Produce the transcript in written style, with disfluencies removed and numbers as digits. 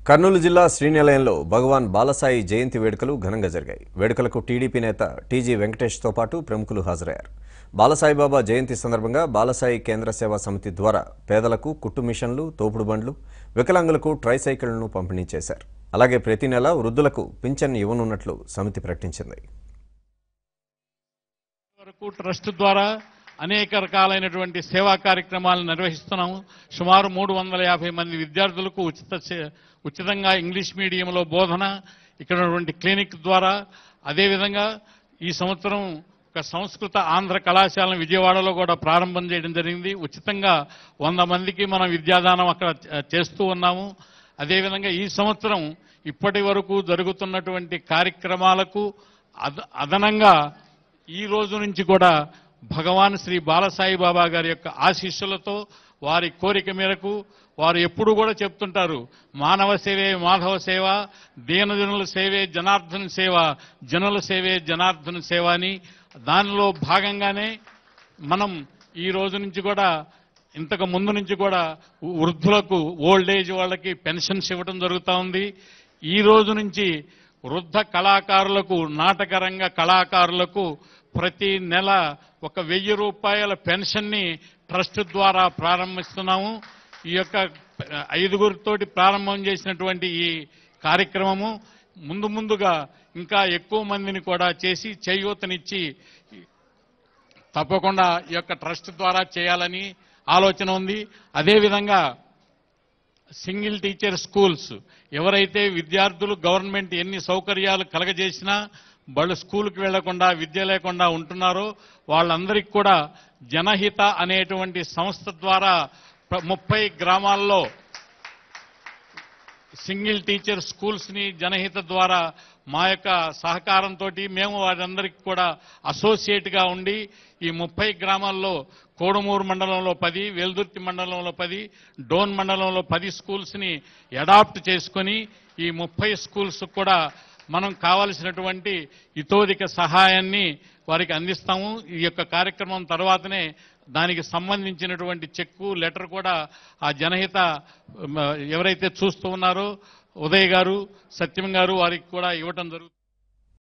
కర్నూలు జిల్లా శ్రీనిలయంలో భగవాన్ బాలసాయి జయంతి వేడుకలు ఘనంగా జరిగాయి. వేడుకలకు టీడీపీ నేత టీజీ వెంకటేష్తో పాటు ప్రముఖులు హాజరయ్యారు. బాలసాయిబాబా జయంతి సందర్భంగా బాలసాయి కేంద్ర సేవా సమితి ద్వారా పేదలకు కుట్టు మిషన్లు, తోపుడు బండ్లు, వికలాంగులకు ట్రైసైకిళ్లను పంపిణీ చేశారు. అలాగే ప్రతి నెల వృద్ధులకు పింఛన్ ఇవ్వనున్నట్లు సమితి ప్రకటించింది. ట్రస్ట్ ద్వారా అనేక రకాలైనటువంటి సేవా కార్యక్రమాలను నిర్వహిస్తున్నాము. సుమారు 350 మంది విద్యార్థులకు ఉచితంగా ఇంగ్లీష్ మీడియంలో బోధన ఇక్కడ ఉన్నటువంటి క్లినిక్ ద్వారా, అదేవిధంగా ఈ సంవత్సరం ఒక సంస్కృత ఆంధ్ర కళాశాలను విజయవాడలో కూడా ప్రారంభం చేయడం జరిగింది. ఉచితంగా 100 మందికి మనం విద్యాదానం అక్కడ చేస్తూ ఉన్నాము. అదేవిధంగా ఈ సంవత్సరం ఇప్పటి వరకు జరుగుతున్నటువంటి కార్యక్రమాలకు అదనంగా ఈ రోజు నుంచి కూడా భగవాన్ శ్రీ బాలసాయి బాబా గారి యొక్క ఆశీస్సులతో, వారి కోరిక మేరకు వారు ఎప్పుడు కూడా చెప్తుంటారు, మానవ సేవే మాధవ సేవ, దీనజనుల సేవే జనార్దన సేవ, జనుల సేవే జనార్దన సేవ అని. దానిలో భాగంగానే మనం ఈ రోజు నుంచి కూడా, ఇంతకు ముందు నుంచి కూడా వృద్ధులకు, ఓల్డ్ ఏజ్ వాళ్ళకి పెన్షన్స్ ఇవ్వడం జరుగుతూ ఉంది. ఈ రోజు నుంచి వృద్ధ కళాకారులకు, నాటకరంగ కళాకారులకు ప్రతి నెల 1000 రూపాయల పెన్షన్ని ట్రస్ట్ ద్వారా ప్రారంభిస్తున్నాము. ఈ యొక్క 5గురితోటి ప్రారంభం చేసినటువంటి ఈ కార్యక్రమము ముందుగా ఇంకా ఎక్కువ మందిని కూడా చేసి చేయూతనిచ్చి తప్పకుండా ఈ యొక్క ట్రస్ట్ ద్వారా చేయాలని ఆలోచన ఉంది. అదేవిధంగా సింగిల్ టీచర్ స్కూల్స్, ఎవరైతే విద్యార్థులు గవర్నమెంట్ ఎన్ని సౌకర్యాలు కలగజేసినా వాళ్ళు స్కూల్కి వెళ్లకుండా, విద్య లేకుండా ఉంటున్నారో వాళ్ళందరికీ కూడా జనహిత అనేటువంటి సంస్థ ద్వారా 30 గ్రామాల్లో సింగిల్ టీచర్ స్కూల్స్ ని జనహిత ద్వారా మా యొక్క సహకారంతో మేము వారందరికీ కూడా అసోసియేట్ గా ఉండి ఈ 30 గ్రామాల్లో కోడుమూరు మండలంలో 10, వెల్దుర్తి మండలంలో 10, డోన్ మండలంలో 10 స్కూల్స్ ని అడాప్ట్ చేసుకుని ఈ 30 స్కూల్స్ కూడా మనం కావలసినటువంటి ఇతోధిక సహాయాన్ని వారికి అందిస్తాము. ఈ యొక్క కార్యక్రమం తర్వాతనే దానికి సంబంధించినటువంటి చెక్కు, లెటర్ కూడా ఆ జనహిత ఎవరైతే చూస్తూ ఉన్నారో ఉదయ్ గారు, సత్యం గారు వారికి కూడా ఇవ్వటం జరుగుతుంది.